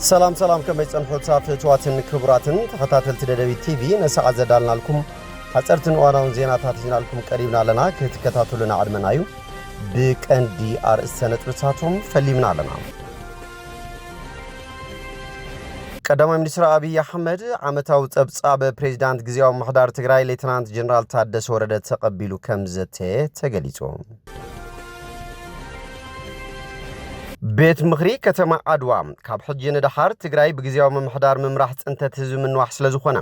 سلام كما يصنحوا تصافيتواتن كبراتن تخاتل تددبي تي في نسعه زدالنا لكم حصرتن واناون زيناتات يزنا لكم قريبنا لنا كتكتاتلونا عدمنايو بكندي ارسنت بتاتهم فليمنا لنا قدامي منستر ابي احمد عمتاو صبصاب بريزيدنت غزياو محدار تግራይ ሌተናንት ጀነራል ታደሰ ወረደ ተቀበሉ ከምዘተ ተገሊጾ ቤት ምኽሪ ከተማ አድዋ ካብ ሕጂን ደሓር ትግራይ በግዚያው መምሕዳር መምራሕ ጽንተት ህዝብ ምንዋሕ ስለዝኾነ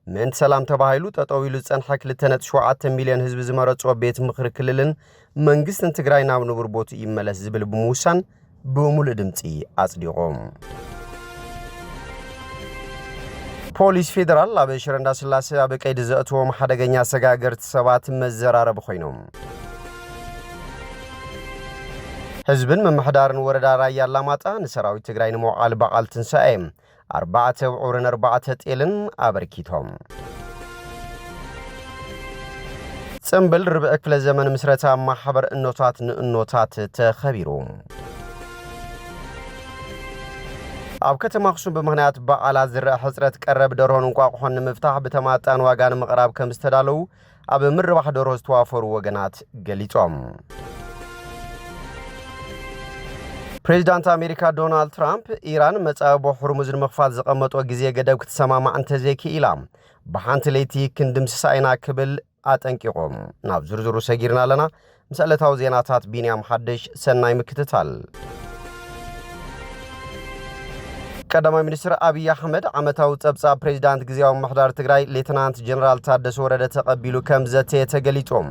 ምን ሰላም ተባሂሉ ተጠዊሉ ጸንሐ 2.7 ሚሊዮን ህዝብ ዝመረጾ ቤት ምኽሪ ክልልን መንግስትን ትግራይ ናብ ንቡር ቦቱ ይመለስ ዝብል ብሙሳን በሙሉ ድምጺ አጽዲቆም ፖሊስ ፌደራል አበሽር እንዳስላሴ አበቀይድ ዘእቶም ሓደገኛ ሰጋገርት ሰባት መዘራረብ ኮይኖም ህዝብን መምሕዳርን ወረዳ ራያ አላማጣ ንሰራዊት ትግራይ ንሞዓል በዓል ትንሳኤ 4 ውዕርን 4 ጤልን አበርኪቶም ጽምብል ርብዕ ክፍለ ዘመን ምስረታ ማህበር እኖታት ንእኖታት ተኸቢሩ ኣብ ከተማ አክሱም በመህናት በዓላት ዝረአ ሕጽረት ቀረብ ደርሆን እንቋቆን መፍታህ በተማጣን ዋጋን መቅራብ ከምስተዳለው ኣብ ምርባህ ደርሆ ዝተዋፈሩ ወገናት ገሊጾም ፕሬዝዳንት አሜሪካ ዶናልድ ትራምፕ ኢራን መጻቦ ሁርሙዝን መኽፋት ዘቀመጦ ጊዜ ገደብ ክትሰማማ አንተ ዘኪ ኢላ በሓንቲ ለይቲ ክንድም ሳይና ክብል አጠንቂቆም ናብ ዝርዝሩ ሰጊርና ለና ምስለታው ዜናታት ቢንያም ሐደሽ ሰናይ ምክትታል ቀዳማይ ሚኒስትር አብይ አህመድ ዓመታው ጸብጻብ ፕሬዝዳንት ግዚያው መሕዳር ትግራይ ሌተናንት ጀነራል ታደሰ ወረደ ተቀበሉ ከምዘተ ተገሊጾም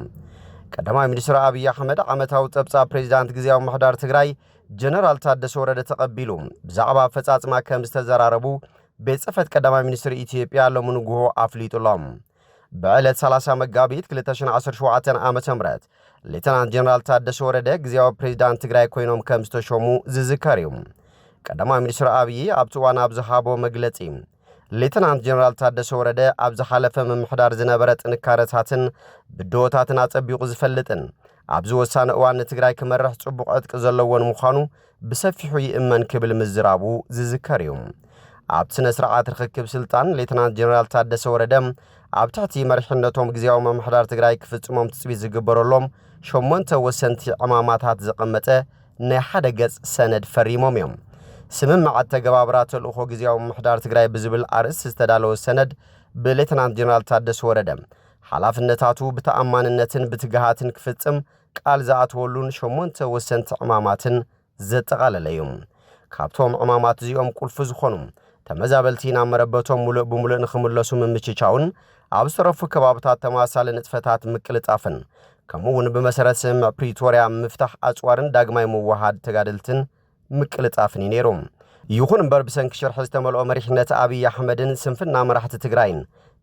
ቀዳማይ ሚኒስትር አብይ አህመድ ዓመታው ጸብጻብ ፕሬዝዳንት ግዚያው መሕዳር ትግራይ ጀነራል ታደሰ ወረደ ተቀበሉ ብዛዕባ ፈጻጽማ ከምስተዘራረቡ ቤጽፈት ቀዳማይ ሚኒስትር ኢትዮጵያ ለሙንጉሆ አፍሊጡሎም በዕለት 30 መጋቢት 2017 ዓመተ ምህረት ሌተናንት ጀነራል ታደሰ ወረደ ግዚያው ፕሬዝዳንት ትግራይ ኮይኖም ከምስተሾሙ ዝዝከሪዩ ቀዳማይ ሚኒስትር አብይ አብቱዋና ብዝሃቦ መግለጺ ሌተናንት ጀነራል ታደሰ ወረደ ኣብዝ ሓለፈ መምሕዳር ዝነበረ ጥንካረታትን ብዶታትን አጸቢቁ ዝፈልጥን ኣብዝ ወሳነ እዋን ትግራይ ክመርሕ ጽቡቕ ዕጥቂ ዘለዎን ምዃኑ ብሰፊሑ ይእመን ክብል ምዝራቡ ዝዝከሪዩ ኣብ ስነ ስርዓት ርክክብ ስልጣን ሌተናንት ጀነራል ታደሰ ወረደ ኣብ ትሕቲ መሪሕነቶም ግዚያው መምሕዳር ትግራይ ክፍጽሞም ትጽቢት ዝግበረሎም 8 ወሰንቲ ዕማማታት ዘቀመጠ ናይ ሓደ ገጽ ሰነድ ፈሪሞም እዮም ስምምዓት ተገባብራት ተልእኾ ግዚያው መምሕዳር ትግራይ ብዝብል አርእስ ዝተዳለወ ሰነድ በሌተናንት ጀነራል ታደሰ ወረደ ሓላፍነታቱ በተአማንነትን በትግሃትን ክፍጽም ቃል ዘአትወሉን 8 ወሰንቲ ዕማማትን ዘጠቃለለዮም ካብቶም ዕማማት እዚኦም ቁልፍ ዝኾኑ ተመዛበልቲና መረበቶም ሙሉእ ብሙሉእ ንኽምለሱ ምምችቻውን ኣብ ዝተረፉ ከባብታት ተማሳሊ ንጥፈታት ምቅልጣፍን ከምኡውን ብመሰረት ስምምዕ ፕሪቶሪያ ምፍታሕ አጽዋርን ዳግማይ መዋሃድ ተጋድልትን ምቅልጣፍን ይነሮም ይኹን እምበር ብሰንኪ ሽርሕ ዝተመልኦ መሪሕነት አብይ አሕመድን ስንፍና መራሕቲ ትግራይን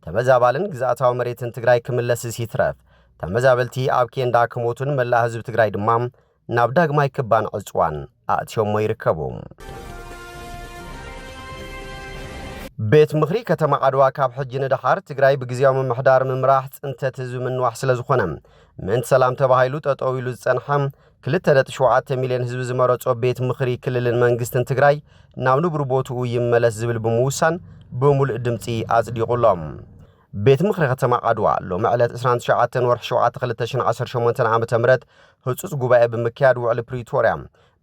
ተመዛባልን ግዛታው መሬትን ትግራይ ክምለስ ሲትረፍ ተመዛበልቲ ኣብ ኬንዳ ክሞቱን መላ ህዝብ ትግራይ ድማ ናብ ዳግማይ ክባን ዕጽዋን ኣእትዮም ይርከቡ ቤት ምኽሪ ከተማ አድዋ ካብ ሕጂ ንደሓር ትግራይ በግዚያው መምሕዳር መምራሕ ጽንተት ህዝብ ምንዋሕ ስለዝኾነ ምን ሰላም ተባሂሉ ተጠዊሉ ዝጸንሐም 2.7 ሚሊዮን ህዝብ ዝመረጾ ቤት ምኽሪ ክልልን መንግስትን ትግራይ ናብ ንቡር ቦቱ ይመለስ ዝብል ብምውሳን በሙሉ ድምጺ አጽዲቁሎም ቤት ምኽሪ ከተማ አድዋ ሎም ዕለት 29 ወርሕ 7 2018 ዓመተ ምህረት ህጹጽ ጉባኤ ብምክያድ ውዕል ፕሪቶሪያ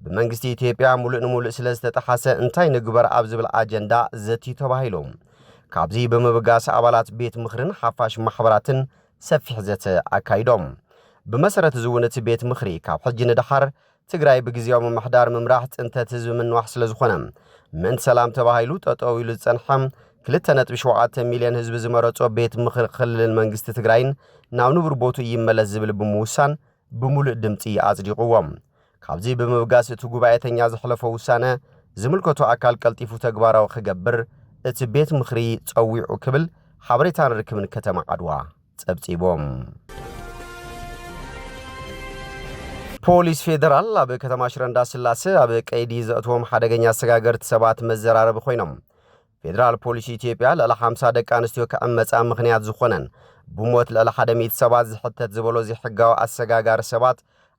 በመንግስቲ ኢትዮጵያ ሙሉእ ንሙሉእ ስለዝተጠሓሰ እንታይ ንግበር ኣብ ዝብል አጀንዳ ዘቲ ተባሂሎም ካብዚ በመብጋስ አባላት ቤት ምኽርን ሓፋሽ ማሕበራትን ሰፊሕ ዘተ አካይዶም በመሰረት ዝውነት ቤት ምኽሪ ካብ ሕጂ ንደሓር ትግራይ በግዚያው መምሕዳር መምራሕ ጽንተት ህዝብ ምንዋሕ ስለዝኾነ ምን ሰላም ተባሂሉ ተጠዊሉ ዝጸንሐም 2.7 ሚሊዮን ህዝብ ዝመረጾ ቤት ምኽሪ ክልልን መንግስቲ ትግራይን ናብ ንቡር ቦቱ ይመለስ ዝብል ብምውሳን በሙሉእ ድምጺ አጽዲቁዎም ካብዚ በመብጋስ እቲ ጉባኤተኛ ዝሕለፈ ውሳነ ዝምልከቱ አካል ቀልጢፉ ተግባራዊ ክገብር እቲ ቤት ምኽሪ ጸዊዑ ክብል ሓበሬታን ርክብን ከተማ አድዋ ጸብጺቦም ፖሊስ ፌደራል ኣብ ከተማ ሽረ እንዳስላሴ ኣብ ቀይዲ ዘእቶም ሓደገኛ ሰጋገርት ሰባት መዘራረብ ኮይኖም ፌደራል ፖሊስ ኢትዮጵያ ለለ 50 ደቂ ኣንስትዮ ከዓመጻ ምኽንያት ዝኾነን ብሞት ለለ 100 ሰባት ዝሕተት ዝበሎ ዝሕጋው አሰጋጋር ሰባት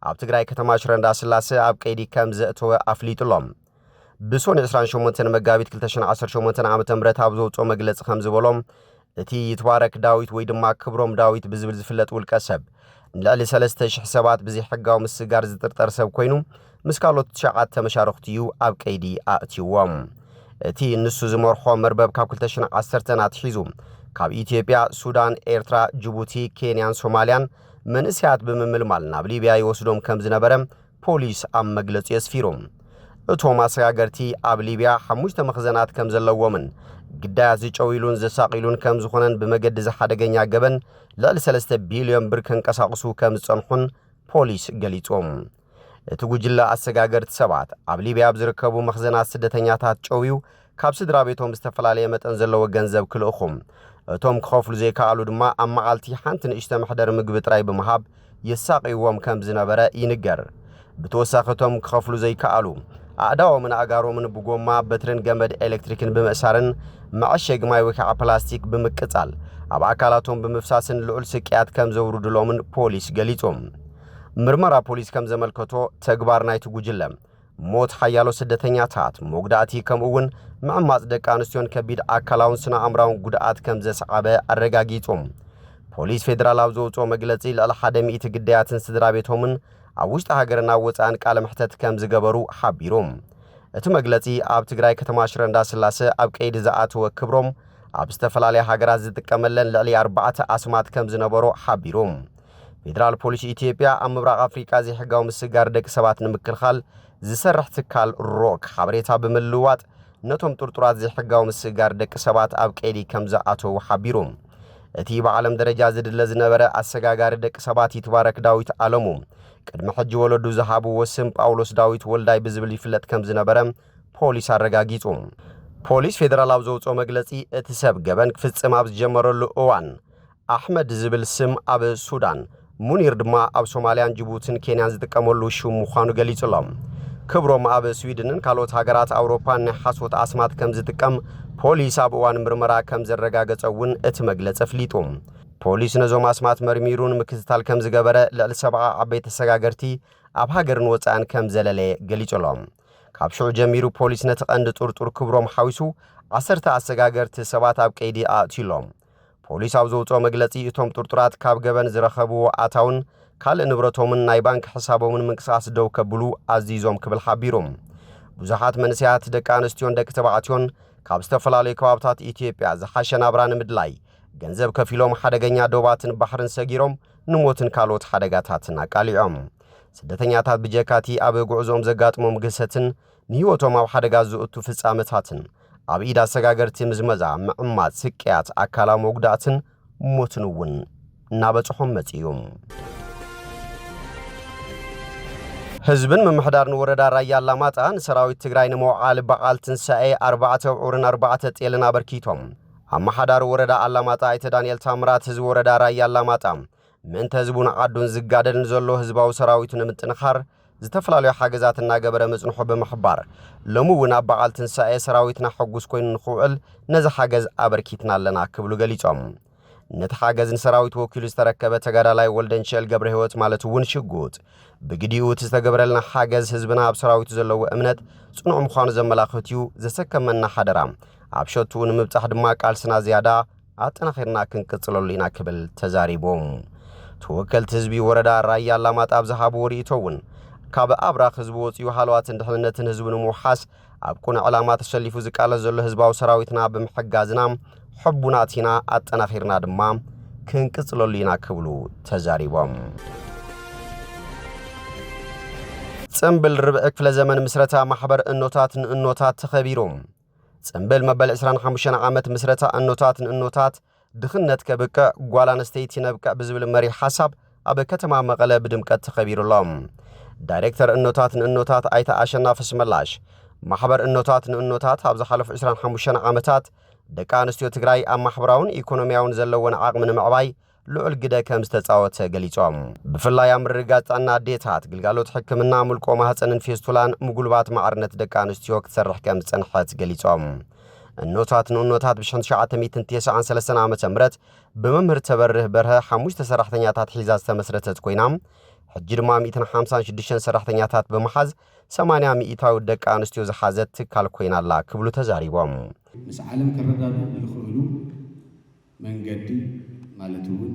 ኣብ ትግራይ ከተማ ሽረ እንዳስላሴ ኣብ ቀይዲ ከም ዘእተወ ኣፍሊጡሎም ብሶን 28 መጋቢት 2018 ዓመተ ምህረት ኣብ ዘውፅኦ መግለጺ ከም ዝበሎም እቲ ይትባረክ ዳዊት ወይ ድማ ክብሮም ዳዊት ብዝብል ዝፍለጥ ውልቀ ሰብ ልዕሊ 3000 ሰባት ብዘይ ሕጋዊ ምስጋር ዝጥርጠር ሰብ ኮይኑ ምስ ካልኦት 9 ተመሻርክቲዩ ኣብ ቀይዲ ኣእትይዎም እቲ ንሱ ዝመርሖ መርበብ ካብ 2010 ኣትሒዙ ካብ ኢትዮጵያ፣ ሱዳን፣ ኤርትራ፣ ጅቡቲ፣ ኬንያን፣ ሶማልያን መንእስያት ብምምልማል ናብ ሊብያ ይወስዶም ከም ዝነበረ ፖሊስ ኣብ መግለጹ የስፊሩ እቶም ኣሰጋገርቲ ኣብ ሊብያ 5 መኽዘናት ከም ዘለዎምን ግዳያት ዝጨዊሉን ዘሳቂሉን ከም ዝኾነን ብመገዲ ዝሓደገኛ ገበን ልዕሊ 3 ቢልዮን ብር ከንቀሳቅሱ ከም ዝጸንሑን ፖሊስ ገሊጾም እቲ ጉጅለ ኣሰጋገርቲ ሰባት ኣብ ሊብያ ዝርከቡ መኽዘናት ስደተኛታት ጨዊው ካብ ስድራ ቤቶም ዝተፈላለየ መጠን ዘለዎ ገንዘብ ክልእኹም እቶም ክኸፍሉ ዘይከኣሉ ድማ ኣብ መዓልቲ ሓንቲ ንእሽተ መሕደር ምግቢ ጥራይ ብምሃብ የሳቂዎም ከም ዝነበረ ይንገር ብተወሳኺ እቶም ክኸፍሉ ዘይከኣሉ ኣእዳዎምን ኣጋሮምን ብጎማ በትርን ገመድ ኤሌክትሪክን ብምእሳርን መዐሸግ ማይ ወይ ከዓ ፕላስቲክ ብምቅጻል ኣብ ኣካላቶም ብምፍሳስን ልዑል ስቅያት ከም ዘውርድሎምን ፖሊስ ገሊጾም ምርመራ ፖሊስ ከም ዘመልከቶ ተግባር ናይቲ ጉጅለ ሞት ሓያሎ ስደተኛታት ሞግዳእቲ ከምኡውን ምዕማጽ ደቂ ኣንስትዮን ከቢድ ኣካላውን ስነ ኣእምራውን ጉድኣት ከም ዘሰዓበ ኣረጋጊጾም ፖሊስ ፌደራል ኣብ ዘውፅኦ መግለጺ ልዕሊ 100 ግዳያትን ስድራ ቤቶምን ኣብ ውሽጢ ሃገርና ወፃእን ቃለ መሕተት ከም ዝገበሩ ሓቢሮም እቲ መግለጺ ኣብ ትግራይ ከተማ ሽረ እንዳስላሴ ኣብ ቀይዲ ዝኣተወ ክብሮም ኣብ ዝተፈላለየ ሃገራት ዝጥቀመለን ልዕሊ 4 ኣስማት ከም ዝነበሩ ሓቢሮም ፌደራል ፖሊስ ኢትዮጵያ ኣብ ምብራቕ ኣፍሪካ ዘይሕጋዊ ምስጋር ደቂ ሰባት ንምክልኻል ዝሰርሕ ትካል ሮክ ሓበሬታ ብምልዋጥ ነቶም ጥርጡራት ዘይሕጋዊ ምስጋር ደቂ ሰባት ኣብ ቀይዲ ከም ዝኣተዉ ሓቢሮም እቲ ብዓለም ደረጃ ዝድለ ዝነበረ ኣሰጋጋሪ ደቂ ሰባት ይትባረክ ዳዊት ኣለሙ ቅድሚ ሕጂ ወለዱ ዝሃብዎ ስም ጳውሎስ ዳዊት ወልዳይ ብዝብል ይፍለጥ ከም ዝነበረ ፖሊስ ኣረጋጊጹ ፖሊስ ፌደራል ኣብ ዘውፅኦ መግለጺ እቲ ሰብ ገበን ክፍጽም ኣብ ዝጀመረሉ እዋን ኣሕመድ ዝብል ስም ኣብ ሱዳን ሙኒር ድማ ኣብ ሶማልያን ጅቡቲን ኬንያን ዝጥቀመሉ ሽም ምዃኑ ገሊጹሎም ክብሮም ኣብ ስዊድንን ካልኦት ሃገራት ኣውሮፓን ናይ ሓሶት ኣስማት ከም ዝጥቀም ፖሊስ ኣብ እዋን ምርመራ ከም ዘረጋገጸውን እቲ መግለጺ ኣፍሊጡ ፖሊስ ነዞም ኣስማት መርሚሩን ምክትታል ከም ዝገበረ ልዕሊ 70 ዓበይቲ ተሰጋገርቲ ኣብ ሃገርን ወፃእን ከም ዘለለ ገሊጹሎም ካብ ሽዑ ጀሚሩ ፖሊስ ነቲ ቀንዲ ጥርጡር ክብሮም ሓዊሱ 10 ኣሰጋገርቲ ሰባት ኣብ ቀይዲ ኣእትዩሎም ፖሊስ ኣብ ዘውፅኦ መግለጺ እቶም ጥርጡራት ካብ ገበን ዝረኸብዎ ኣታውን ካልእ ንብረቶምን ናይ ባንክ ሕሳቦምን ምንቅስቓስ ደው ከብሉ ኣዚዞም ክብል ሓቢሮም ብዙሓት መንእስያት ደቂ ኣንስትዮን ደቂ ተባዕትዮን ካብ ዝተፈላለዩ ከባብታት ኢትዮጵያ ዝሓሸ ናብራ ንምድላይ ገንዘብ ከፊሎም ሓደገኛ ዶባትን ባሕርን ሰጊሮም ንሞትን ካልኦት ሓደጋታትን ኣቃሊዖም ስደተኛታት ብጀካቲ ኣብ ጉዕዞም ዘጋጥሞም ግሰትን ንህይወቶም ኣብ ሓደጋ ዝእቱ ፍጻመታትን ኣብ ኢድ ኣሰጋገርቲ ምዝመዛ ምዕማጽ ስቅያት ኣካላዊ መጉዳእትን ሞትን እውን እናበጽሖም መጺዮም ህዝብን ምምሕዳርን ወረዳ ራያ ኣላማጣ ንሰራዊት ትግራይ ንመውዓል በዓል ትንሳኤ 4 ውዕርን 4 ጤልን ኣበርኪቶም ኣመሓዳሪ ወረዳ ኣላማጣ ኣይተ ዳንኤል ታምራት ህዝቢ ወረዳ ራያ ኣላማጣ ምእንተ ህዝቡን ዓዱን ዝጋደልን ዘሎ ህዝባዊ ሰራዊቱ ንምጥንኻር ዝተፈላለዩ ሓገዛት እናገበረ መጽንሖ ብምሕባር ሎሚ እውን ኣብ በዓል ትንሳኤ ሰራዊትና ሕጉስ ኮይኑ ንኽውዕል ነዚ ሓገዝ ኣበርኪትና ኣለና ክብሉ ገሊጾም ነቲ ሓገዝ ንሰራዊት ወኪሉ ዝተረከበ ተጋዳላይ ወልደንሸል ገብረ ህይወት ማለት እውን ሽጉጥ ብግዲኡ እቲ ዝተገበረልና ሓገዝ ህዝብና ኣብ ሰራዊቱ ዘለዎ እምነት ጽኑዕ ምዃኑ ዘመላኽትዩ ዘሰከመና ሓደራ ኣብ ሸቱ ንምብጻሕ ድማ ቃልስና ዝያዳ ኣጠናኺርና ክንቅጽለሉ ኢና ክብል ተዛሪቦም ተወከልቲ ህዝቢ ወረዳ ራያ ኣላማጣ ኣብ ዝሃብዎ ርእይቶውን ካብ ኣብራኽ ህዝቢ ወፂኡ ሃልዋትን ድሕንነትን ህዝቢ ንምውሓስ ኣብ ቁኑዕ ዕላማ ተሰሊፉ ዝቃለስ ዘሎ ህዝባዊ ሰራዊትና ብምሕጋዝና ሕቡናት ኢና ኣጠናኺርና ድማ ክንቅጽለሉ ኢና ክብሉ ተዛሪቦም ጽምብል ርብዕ ክፍለ ዘመን ምስረታ ማሕበር እኖታት ንእኖታት ተኸቢሮም ጽምብል መበል 25 ዓመት ምስረታ እኖታት ንእኖታት ድኽነት ከብቅዕ ጓል ኣንስተይቲ ነብቅዕ ብዝብል መሪ ሓሳብ ኣብ ከተማ መቐለ ብድምቀት ተኸቢሩሎም ዳይሬክተር እኖታት ንእኖታት ኣይተ ኣሸናፊ ስመላሽ ማሕበር እኖታት ንእኖታት ኣብ ዝሓለፉ 25 ዓመታት ደቂ ኣንስትዮ ትግራይ ኣብ ማሕበራውን ኢኮኖሚያውን ዘለወን ዓቕሚ ንምዕባይ ልዑል ግደ ከም ዝተጻወተ ገሊጾም ብፍላይ ኣብ ምርግጋጽ ጥዕና ኣዴታት ግልጋሎት ሕክምና ምልቆ ማህፀንን ፌስቱላን ምጉልባት ማዕርነት ደቂ ኣንስትዮ ክትሰርሕ ከም ዝጸንሐት ገሊጾም እኖታት ንእኖታት ብ1993 ዓመተ ምህረት ብመምህር ተበርህ በርሀ 5 ሰራሕተኛታት ሒዛ ዝተመስረተት ኮይና ሕጂ ድማ 156 ሰራሕተኛታት በመሓዝ 80 ሚኢታዊ ደቂ ኣንስትዮ ዝሓዘት ትካል ኮይናላ ክብሉ ተዛሪቦም ምስ ዓለም ከረዳዱ ዝኽእሉ መንገዲ ማለት እውን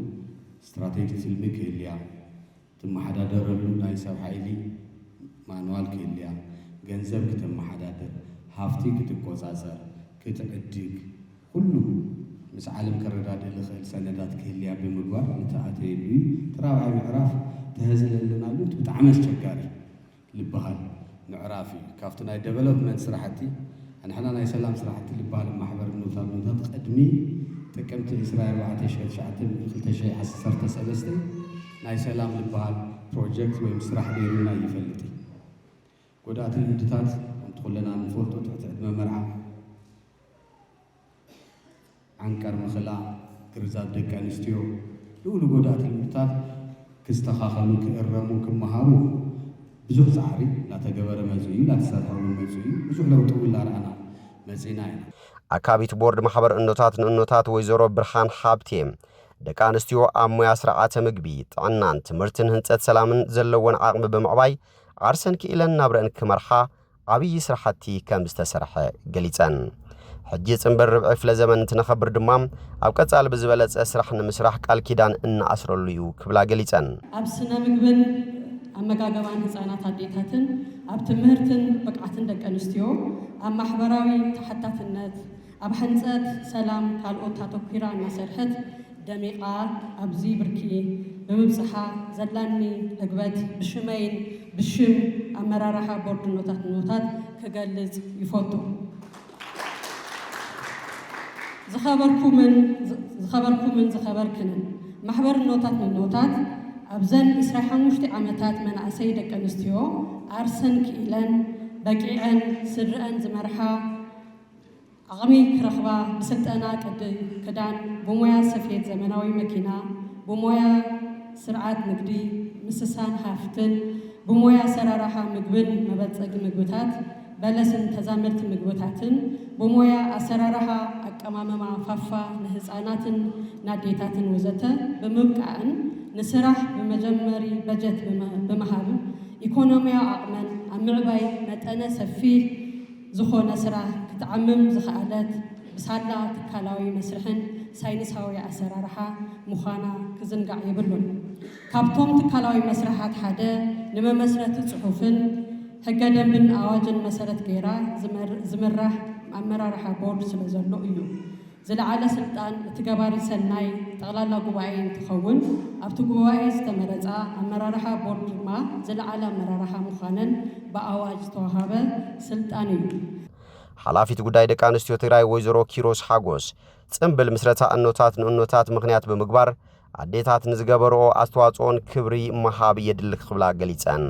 ስትራቴጂ ስልሚ ክህልያ ትመሓዳደረሉ ናይ ሰብ ሓይሊ ማንዋል ክህልያ ገንዘብ ክትመሓዳደር ሃፍቲ ክትቆጻጸር ክትዕድግ ኩሉ ምስ ዓለም ከረዳዱ ዝኽእል ሰነዳት ክህልያ ብምግባር ንተኣተየሉ ተራብዓይ ምዕራፍ ተህዝለልናሉ ብጣዕሚ አስቸጋሪ ልበሃል ምዕራፍ ካብቲ ናይ ዴቨሎፕመንት ስራሕቲ ንሕና ናይ ሰላም ስራሕቲ ልበሃል ማሕበር ንውታት ቅድሚ ጥቅምቲ 24/9/2013 ናይ ሰላም ልበሃል ፕሮጀክት ወይ ስራሕ ደይሩና ይፈልጥ ጎዳእቲ ልምድታት እንትኩለና ንፈልጦ ትሕቲ ዕድመ መርዓ ዓንቀር ምኽላ ግርዛት ደቂ ኣንስትዮ ልኡሉ ጎዳእቲ ልምድታት ክስተኻኸሉ ክእረሙ ክመሃሩ ብዙሕ ፃዕሪ እናተገበረ መፅኡ እናተሰርሐሉ መፅኡ ብዙሕ ለውጢ ውላ ረኣና መፂና ኢና ኣካቢት ቦርድ ማሕበር እኖታት ንእኖታት ወይዘሮ ብርሃን ሓብቴ ደቂ ኣንስትዮ ኣብ ሞያ ስርዓተ ምግቢ ጥዕናን ትምህርትን ህንፀት ሰላምን ዘለዎን ዓቕሚ ብምዕባይ ዓርሰን ክኢለን ናብረአን ክመርሓ ዓብዪ ስራሕቲ ከም ዝተሰርሐ ገሊፀን ሕጂ ጽንበር ርብዒ ፍለ ዘመን እንትነኸብር ድማ ኣብ ቀጻሊ ብዝበለጸ ስራሕ ንምስራሕ ቃል ኪዳን እናኣስረሉ እዩ ክብላ ገሊፀን ኣብ ስነ ምግብን ኣመጋገባን ህፃናት ኣዴታትን ኣብ ትምህርትን ብቅዓትን ደቂ ኣንስትዮ ኣብ ማሕበራዊ ተሓታትነት ኣብ ህንፀት ሰላም ካልኦት ኣተኲራ እናሰርሐት ደሚቓ ኣብዚ ብርኪ ብምብፅሓ ዘላኒ ዕግበት ብሽመይን ብሽም ኣመራርሓ ቦርድ ኖታት ክገልጽ ይፈቱ ዝኸበርኩምን ዝኸበርክንን ማሕበር ኖታት ኣብዘን 25 ዓመታት መናእሰይ ደቂ ኣንስትዮ ዓርሰን ክኢለን በቂዐን ስድረአን ዝመርሓ ዓቕሚ ክረኽባ ብስልጠና ቅዲ ክዳን ብሞያ ስፌት ዘመናዊ መኪና ብሞያ ስርዓት ንግዲ ምስሳን ሃፍትን ብሞያ ሰራራሓ ምግብን መበፀጊ ምግብታት በለስን ተዛመድቲ ምግብታትን ብሞያ ኣሰራራሓ ኣቀማመማ ፋፋ ንህፃናትን ናዴታትን ወዘተ ብምብቃዕን ንስራሕ ብመጀመሪ በጀት ብምሃብ ኢኮኖሚያዊ ዓቕመን ኣብ ምዕባይ መጠነ ሰፊሕ ዝኾነ ስራሕ ክትዓምም ዝኽኣለት ብሳላ ትካላዊ መስርሕን ሳይንሳዊ ኣሰራርሓ ምዃና ክዝንጋዕ የብሉን ካብቶም ትካላዊ መስራሓት ሓደ ንመመስረቲ ጽሑፍን ሕገ ደንብን ኣዋጅን መሰረት ገይራ ዝምራሕ ኣመራርሓ ቦርድ ስለ ዘሎ እዩ ዝለዓለ ስልጣን እቲ ገባሪ ሰናይ ጠቕላላ ጉባኤ እንትኸውን ኣብቲ ጉባኤ ዝተመረፃ ኣመራርሓ ቦርድ ድማ ዝለዓለ ኣመራርሓ ምዃነን ብኣዋጅ ዝተዋሃበ ስልጣን እዩ ሓላፊት ጉዳይ ደቂ ኣንስትዮ ትግራይ ወይዘሮ ኪሮስ ሓጎስ ጽምብል ምስረታ እኖታት ንእኖታት ምኽንያት ብምግባር ኣዴታት ንዝገበርኦ ኣስተዋጽኦን ክብሪ መሃብ የድሊ ክብላ ገሊፀን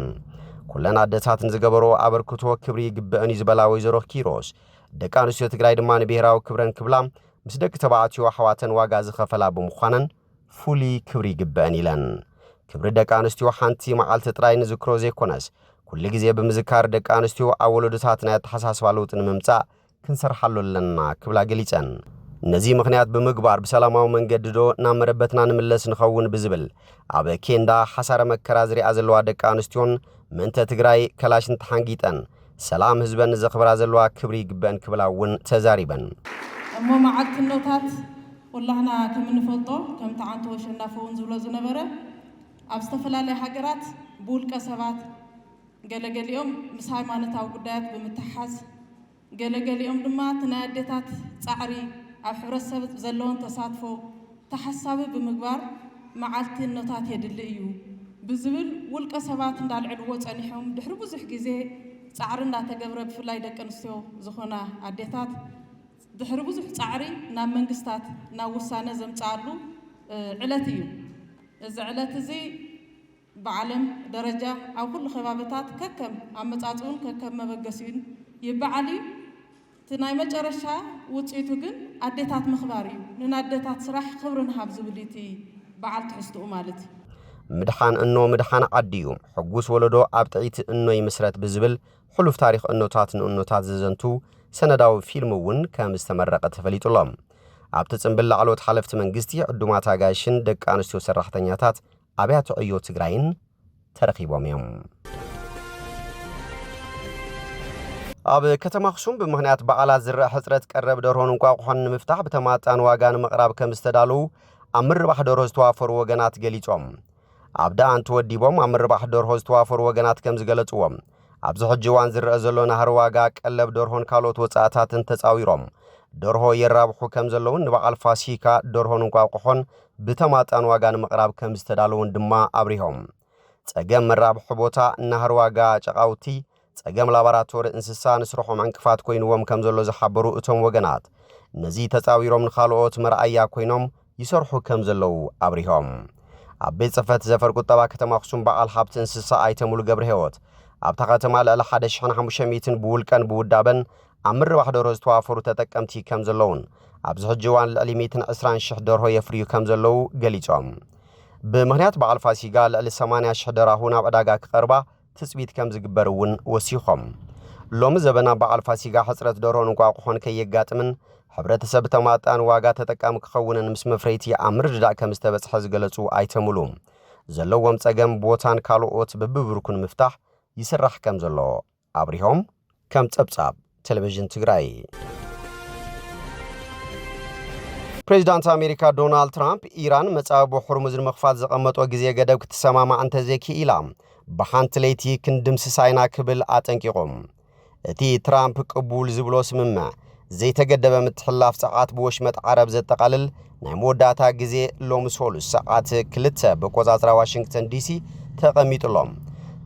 ኩለን ኣዴታት ንዝገበርኦ ኣበርክቶ ክብሪ ይግብአን እዩ ዝበላ ወይዘሮ ኪሮስ ደቂ ኣንስትዮ ትግራይ ድማ ንብሔራዊ ክብረን ክብላ ምስ ደቂ ተባዕትዮ ኣሕዋተን ዋጋ ዝኸፈላ ብምዃነን ፍሉይ ክብሪ ይግብአን ኢለን ክብሪ ደቂ ኣንስትዮ ሓንቲ መዓልቲ ጥራይ ንዝክሮ ዘይኮነስ ኩሉ ግዜ ብምዝካር ደቂ ኣንስትዮ ኣብ ወለዶታት ናይ ኣተሓሳስባ ለውጢ ንምምጻእ ክንሰርሓሉ ኣለና ክብላ ገሊፀን ነዚ ምኽንያት ብምግባር ብሰላማዊ መንገዲ ዶ ናብ መረበትና ንምለስ ንኸውን ብዝብል ኣብ ኬንዳ ሓሳረ መከራ ዝሪኣ ዘለዋ ደቂ ኣንስትዮን ምእንተ ትግራይ ከላሽን ተሓንጊጠን ሰላም ህዝበን ዘኽብራ ዘለዋ ክብሪ ይግበአን ክብላ እውን ተዛሪበን እሞ መዓልቲ ኖታት ኩላህና ከም እንፈልጦ ከም ተዓንቶ ሸናፈውን ዝብሎ ዝነበረ ኣብ ዝተፈላለየ ሃገራት ብውልቀ ሰባት ገለገሊኦም ምስ ሃይማኖታዊ ጉዳያት ብምትሓዝ ገለገሊኦም ድማ ናይ ኣዴታት ፃዕሪ ኣብ ሕብረተሰብ ዘለዎን ተሳትፎ ተሓሳቢ ብምግባር መዓልቲ ኖታት የድሊ እዩ ብዝብል ውልቀ ሰባት እንዳልዕልዎ ጸኒሖም ድሕሪ ብዙሕ ግዜ ፃዕሪ እንዳተገብረ ብፍላይ ደቂ ኣንስትዮ ዝኾና ኣዴታት ድሕሪ ብዙሕ ፃዕሪ ናብ መንግስታት ናብ ውሳነ ዘምፅኣሉ ዕለት እዩ እዚ ዕለት እዚ ብዓለም ደረጃ ኣብ ኩሉ ከባቢታት ከከም ኣመፃፅኡን ከከም መበገሲኡን ይበዓል እዩ እቲ ናይ መጨረሻ ውፅኢቱ ግን ኣዴታት ምኽባር እዩ ንናዴታት ስራሕ ክብሪ ንሃብ ዝብል እቲ በዓል ትሕዝትኡ ማለት እዩ ምድሓን እኖ ምድሓን ዓዲ እዩ ሕጉስ ወለዶ ኣብ ጥዒት እኖ ይምስረት ብዝብል ሕሉፍ ታሪክ እኖታት ንእኖታት ዝዘንቱ ሰነዳዊ ፊልም እውን ከም ዝተመረቐ ተፈሊጡሎም ኣብቲ ጽምብል ላዕሎት ሓለፍቲ መንግስቲ ዕዱማት ኣጋይሽን ደቂ ኣንስትዮ ሰራሕተኛታት ኣብያተ ዕዮ ትግራይን ተረኺቦም እዮም። ኣብ ከተማ ኣኽሱም ብምኽንያት በዓላት ዝረአ ሕፅረት ቀረብ ደርሆን እንቋቑሖን ንምፍታሕ ብተማጣን ዋጋ ንምቕራብ ከም ዝተዳለዉ ኣብ ምርባሕ ደርሆ ዝተዋፈሩ ወገናት ገሊፆም። ኣብ ዳኣን ተወዲቦም ኣብ ምርባሕ ደርሆ ዝተዋፈሩ ወገናት ከም ዝገለጽዎም ኣብዚ ሕጂ እዋን ዝረአ ዘሎ ናህሪ ዋጋ ቀለብ ደርሆን ካልኦት ወጻእታትን ተጻዊሮም ደርሆ የራብሑ ከም ዘለውን ንበዓል ፋሲካ ደርሆን እንቋቑሖን ብተማጣን ዋጋ ንምቕራብ ከም ዝተዳለውን ድማ ኣብሪሆም። ጸገም መራብሒ ቦታ ናህሪ ዋጋ ጨቓውቲ ጸገም ላቦራቶሪ እንስሳ ንስርሖም ዕንቅፋት ኮይንዎም ከም ዘሎ ዝሓበሩ እቶም ወገናት ነዚ ተጻዊሮም ንኻልኦት መርኣያ ኮይኖም ይሰርሑ ከም ዘለዉ ኣብሪሆም። ኣብ ቤት ጽሕፈት ዘፈር ቁጠባ ከተማ ኣኽሱም በዓል ሃብቲ እንስሳ ኣይተ ሙሉ ገብረ ሕይወት ኣብታ ከተማ ልዕሊ 1500 ብውልቀን ብውዳበን ኣብ ምርባሕ ደርሆ ዝተዋፈሩ ተጠቀምቲ ከም ዘለውን ኣብዚ ሕጂ እዋን ልዕሊ 120,000 ደርሆ የፍርዩ ከም ዘለዉ ገሊፆም። ብምኽንያት በዓል ፋሲጋ ልዕሊ 80,000 ደራሁ ናብ ዕዳጋ ክቐርባ ትጽቢት ከም ዝግበር እውን ወሲኾም። ሎሚ ዘበና በዓል ፋሲጋ ሕፅረት ደርሆን እንቋቑሖን ከየጋጥምን ሕብረተሰብ ተማጣን ዋጋ ተጠቃሚ ክኸውንን ምስ መፍረይቲ ኣብ ምርድዳእ ከም ዝተበጽሐ ዝገለጹ ኣይተሙሉ ዘለዎም ጸገም ቦታን ካልኦት ብብብርኩን ምፍታሕ ይስራሕ ከም ዘሎ ኣብሪሆም። ከም ጸብጻብ ቴሌቪዥን ትግራይ ፕሬዚዳንት ኣሜሪካ ዶናልድ ትራምፕ ኢራን መጻበ ሕርሙዝ ንምኽፋት ዘቐመጦ ግዜ ገደብ ክትሰማማዕ እንተዘይክኢላ ብሓንቲ ለይቲ ክንድምስሳይና ክብል ኣጠንቂቖም። እቲ ትራምፕ ቅቡል ዝብሎ ስምምዕ ዘይተገደበ ምትሕልላፍ ሰዓት ብወሽመጥ ዓረብ ዘጠቓልል ናይ መወዳእታ ግዜ ሎሚ ሰሉስ ሰዓት 2 ብቆጻጽራ ዋሽንግተን ዲሲ ተቐሚጡሎም።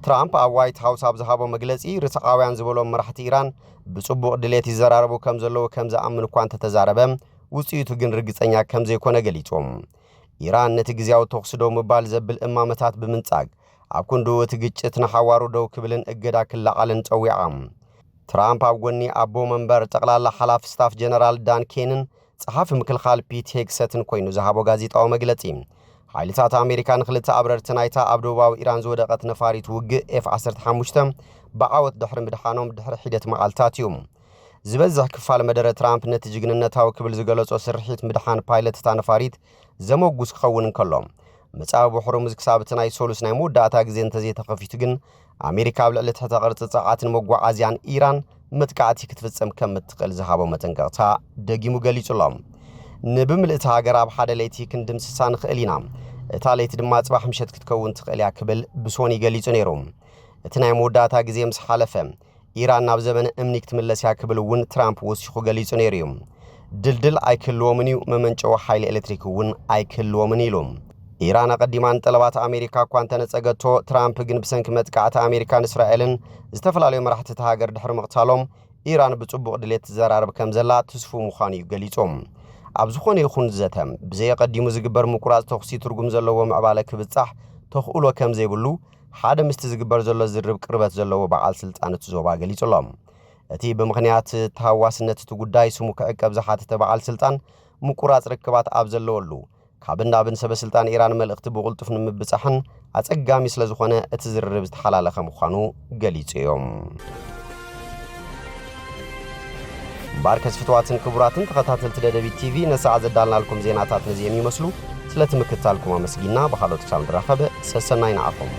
ትራምፕ ኣብ ዋይት ሃውስ ኣብ ዝሃቦ መግለጺ ርስዓውያን ዝበሎም መራሕቲ ኢራን ብጽቡቕ ድሌት ይዘራረቡ ከም ዘለዉ ከም ዝኣምን እኳ እንተተዛረበ ውጽኢቱ ግን ርግጸኛ ከም ዘይኮነ ገሊፆም። ኢራን ነቲ ግዜያዊ ተኹሲ ደው ምባል ዘብል እማመታት ብምንጻግ ኣብ ክንዱ እቲ ግጭት ንሓዋሩ ደው ክብልን እገዳ ክለዓልን ጸዊዓ። ትራምፕ ኣብ ጎኒ ኣቦ መንበር ጠቕላላ ሓላፊ ስታፍ ጀነራል ዳን ኬንን ጸሓፊ ምክልኻል ፒት ሄግሰትን ኮይኑ ዝሃቦ ጋዜጣዊ መግለጺ ሓይልታት ኣሜሪካ ንኽልተ ኣብረርቲ ናይታ ኣብ ደቡባዊ ኢራን ዝወደቐት ነፋሪት ውግእ F-15 ብዓወት ድሕሪ ምድሓኖም ድሕሪ ሒደት መዓልታት እዩ። ዝበዝሕ ክፋል መደረ ትራምፕ ነቲ ጅግንነታዊ ክብል ዝገለጾ ስርሒት ምድሓን ፓይለት እታ ነፋሪት ዘመጉስ ክኸውን እንከሎ መጻበ ሕርሙዝ ክሳብ እቲ ናይ ሰሉስ ናይ መወዳእታ ግዜ እንተዘይተኸፊቱ ግን ኣሜሪካ ኣብ ልዕሊ ትሕተ ቅርፂ ጸዓትን መጓዓዝያን ኢራን መጥቃዕቲ ክትፍጸም ከም እትኽእል ዝሃቦ መጠንቀቕታ ደጊሙ ገሊጹሎም። ንብምልእቲ ሃገር ኣብ ሓደ ለይቲ ክንድምስሳ ንኽእል ኢና፣ እታ ለይቲ ድማ ጽባሕ ምሸት ክትከውን ትኽእል እያ ክብል ብሶኒ ገሊጹ ነይሩ። እቲ ናይ መወዳእታ ግዜ ምስ ሓለፈ ኢራን ናብ ዘመነ እምኒ ክትምለስ እያ ክብል እውን ትራምፕ ወሲኹ ገሊጹ ነይሩ እዩ። ድልድል ኣይክህልዎምን እዩ፣ መመንጨዊ ሓይሊ ኤሌክትሪክ እውን ኣይክህልዎምን ኢሉ። ኢራን ኣቐዲማን ጠለባት ኣሜሪካ እኳ እንተነጸገቶ ትራምፕ ግን ብሰንኪ መጥቃዕቲ ኣሜሪካን እስራኤልን ዝተፈላለዩ መራሕቲ እቲ ሃገር ድሕሪ ምቕታሎም ኢራን ብጽቡቕ ድሌት ትዘራርብ ከም ዘላ ትስፉ ምዃኑ እዩ ገሊፆም። ኣብ ዝኾነ ይኹን ዘተ ብዘየቐዲሙ ዝግበር ምቁራጽ ተኹሲ ትርጉም ዘለዎ ምዕባለ ክብጻሕ ተኽእሎ ከም ዘይብሉ ሓደ ምስቲ ዝግበር ዘሎ ዝርብ ቅርበት ዘለዎ በዓል ስልጣን እቲ ዞባ ገሊጹሎም። እቲ ብምኽንያት ተሃዋስነት እቲ ጉዳይ ስሙ ክዕቀብ ዝሓተተ በዓል ስልጣን ምቁራጽ ርክባት ኣብ ዘለወሉ ካብ እንዳብን ሰበስልጣን ኢራን መልእኽቲ ብቕልጡፍ ንምብጻሕን ኣጸጋሚ ስለ ዝኾነ እቲ ዝርርብ ዝተሓላለኸ ምዃኑ ገሊጹ እዮም። እምበር ከስፍትዋትን ክቡራትን ተኸታተልቲ ደደቢት ቲቪ ነሰዓት ዘዳልናልኩም ዜናታት ነዚኦም ይመስሉ። ስለ ትምክትታልኩም ኣመስጊና ብኻልኦት ክሳብ ንራኸብ ሰሰናይ ንዓኹም።